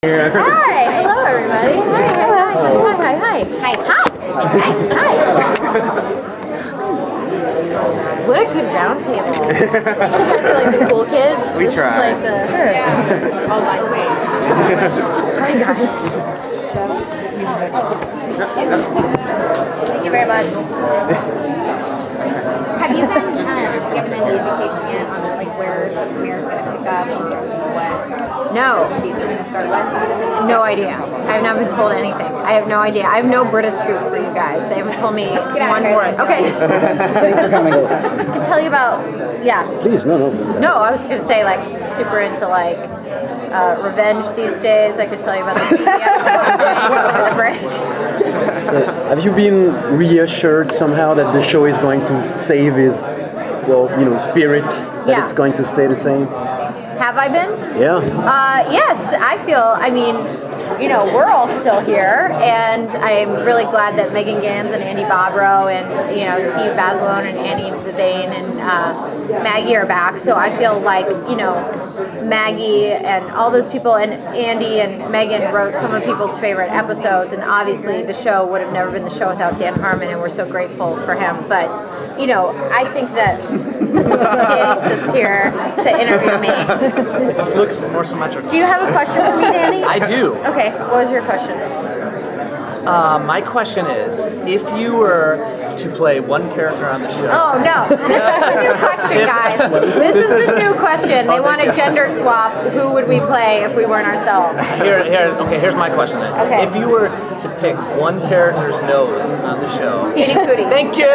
Hi, hello everybody. Hi. What a good round table. You guys are like the cool kids. We This try. Is like the oh my wait. Hi guys. Thank you very much. Have you been given any indication yet on like where Mirror's gonna pick up or what? No. Season gonna start with? No idea. I have not been told anything. I have no idea. I have no British scoop for you guys. They haven't told me one word. Okay. Thanks for coming over. I can tell you about Please, no. No, I was gonna say like super into like revenge these days. I could tell you about the TV over the break. So, have you been reassured somehow that the show is going to save his, spirit? That Yeah. it's going to stay the same? Have I been? Yeah. Yes, I mean, we're all still here, and I'm really glad that Megan Gans and Andy Bobrow and, Steve Bazelon and Annie Devane and Maggie are back. So I feel like, Maggie and all those people and Andy and Megan wrote some of people's favorite episodes, and obviously the show would have never been the show without Dan Harmon, and we're so grateful for him. But, I think that Danny's just here to interview me. It just looks more symmetrical. Do you have a question for me, Danny? I do. Okay, what was your question? My question is, if you were to play one character on the show. Oh, no. This is the new question, guys. This is the new question. They want a gender swap. Who would we play if we weren't ourselves? Here's my question then. Okay. If you were to pick one character's nose on the show. Danny Pudi. Thank you!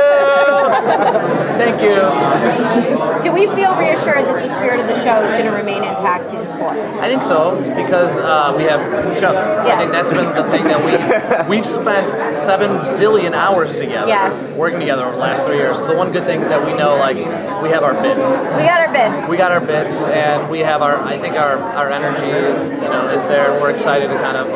Thank you. Do we feel reassured that the spirit of the show is going to remain intact season 4? I think so, because we have each other. Yes. I think that's been the thing that we've spent 7 zillion hours together. Yes. Working together over the last 3 years. So the one good thing is that we know, we have our bits. We got our bits. We got our bits, and we have our energy is, is there. We're excited to kind of,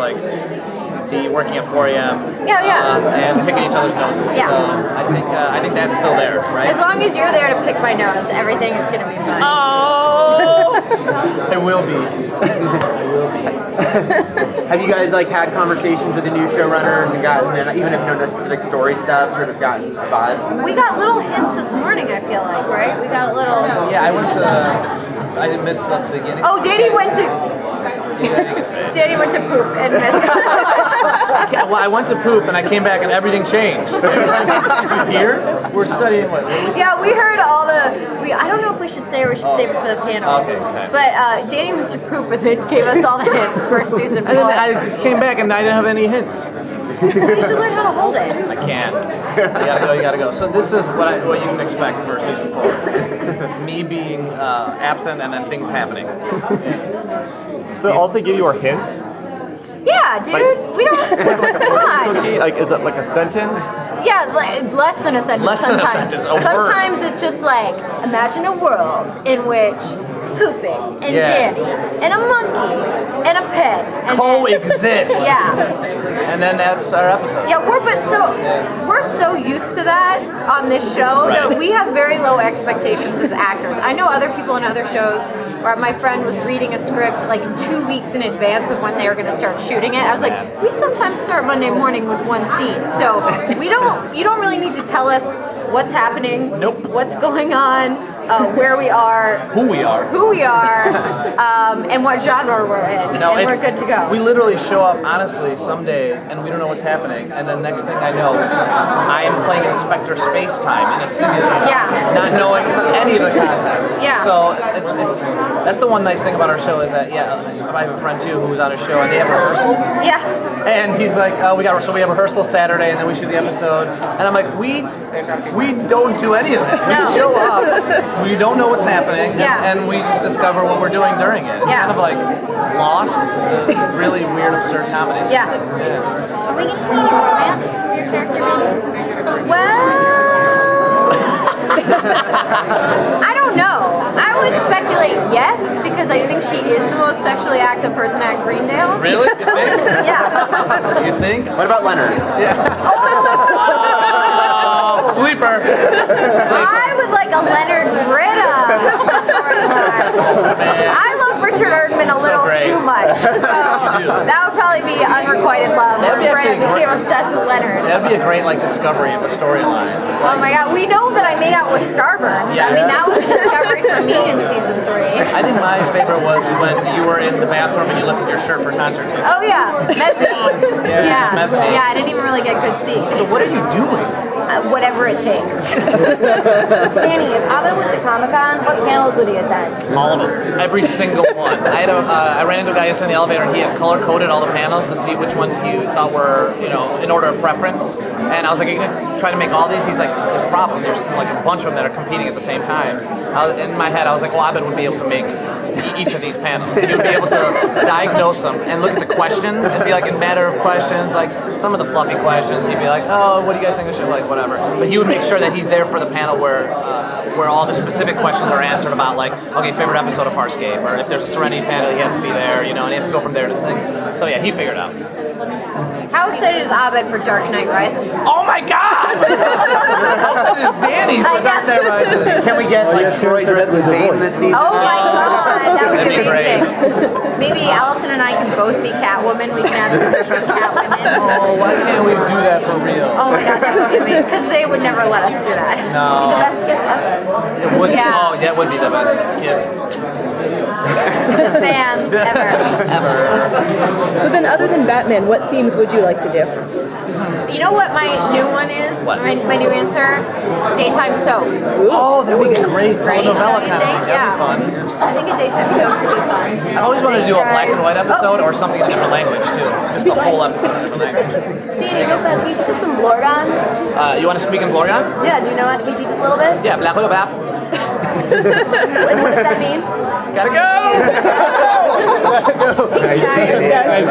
be working at 4 a.m. And picking each other's noses. Yeah. So I think that's still there, right? As long as you're there to pick my nose, everything is going to be fun. Oh! I will be. Have you guys had conversations with the new showrunners and gotten, even if you don't know specific story stuff, sort of gotten a vibe? We got little hints this morning, I feel like, right? We got little... Yeah, I didn't miss the beginning. Oh, Danny went to... Danny went to poop and missed Well, I went to poop and I came back and everything changed. Did you hear? We're studying what? Yeah, we heard all the... I don't know if we should say or we should save it for the panel. Okay. But Danny went to poop and then gave us all the hints for season 4. And then I came back and I didn't have any hints. You should learn how to hold it. I can't. You gotta go. So this is what you can expect for season 4. Me being absent and then things happening. So all they give you are hints? Yeah, dude. We don't... Come on. Is it like a sentence? Yeah, less than a sentence. Less than a sometimes. sentence, a word. Sometimes it's just imagine a world in which pooping and Danny and a monkey and a pet and coexist. Yeah. And then that's our episode. Yeah, we're so used to that on this show that we have very low expectations as actors. I know other people in other shows where my friend was reading a script 2 weeks in advance of when they were going to start shooting it. I was like, we sometimes start Monday morning with one scene. So you don't really need to tell us what's happening, what's going on, where we are, who we are, and what genre we're in, and we're good to go. We literally show up, honestly, some days, and we don't know what's happening, and then next thing I know, I am playing Inspector Spacetime in a simulator, not knowing any of the context. Yeah. So that's the one nice thing about our show is that, I have a friend too who's on a show, and they have rehearsals. Yeah. And he's like, we have rehearsal Saturday, and then we shoot the episode, and I'm like, we don't do any of it. We show up. We don't know what's happening, and we just discover what we're doing during it. It's kind of like Lost, the really weird, absurd comedy. Yeah. Are we going to see any romance with your character? Well, I don't know. I would speculate yes, because I think she is the most sexually active person at Greendale. Really? You think? Yeah. You think? What about Leonard? Yeah. Oh, sleeper. I would like a Leonard Britta storyline. I love love Richard Erdman a little great. too much. So that would probably be unrequited love. That'd be Where Brandon actually became obsessed with Leonard. That'd be a great like discovery of a storyline. Oh my god, we know that I made out with Starburns. Yeah. I mean, that was a discovery for me in season 3. I think my favorite was when you were in the bathroom and you lifted your shirt for concert tickets. Oh yeah, mezzanine. Yeah, mezzanine. Yeah, I didn't even really get good seats. So what are you doing? Whatever it takes. Danny, if Abed went to Comic-Con, what panels would he attend? All of them. Every single one. I ran into a guy yesterday in the elevator and he had color coded all the panels to see which ones he thought were, in order of preference. And I was like, are you gonna try to make all these? He's like, there's a problem. There's like a bunch of them that are competing at the same time. In my head, I was like, well, Abed would be able to make each of these panels. He would be able to diagnose them and look at the questions and be like, in matter of questions, like some of the fluffy questions, he'd be like, oh, what do you guys think this should like, whatever. But he would make sure that he's there for the panel where all the specific questions are answered about like, okay, favorite episode of Farscape, or if there's a Serenity panel, he has to be there, and he has to go from there to the thing. So yeah, he figured it out. How excited is Abed for Dark Knight Rises? Oh my God! How excited is Danny for Dark Knight Rises? Can we get Troy dressed as Bane this season? Oh my god, that would be That'd be amazing. Maybe Allison and I can both be Catwoman. We can have Catwomen. Oh, why can't we do that for real? Oh my god, that would be amazing. Because they would never let us do that. No. The best gift ever. It would. Yeah. Oh, that would be the best gift To fans ever. ever. So then, other than Batman, what themes would you like to do? You know what my new one is? What? My new answer? Daytime soap. Oh, that would be great. Right? Novella Don't you kind think? of. That'd be fun. I think a daytime soap could be fun. I've always wanted to do a black and white episode or something in a different language too. Just the whole episode in a different language. Danny, real fast, can you teach us some Blorgon? You want to speak in Glorian? Yeah, do you know what? Can you teach us a little bit? Yeah, blah blah blah. And what does that mean? Gotta go! Thanks, guys.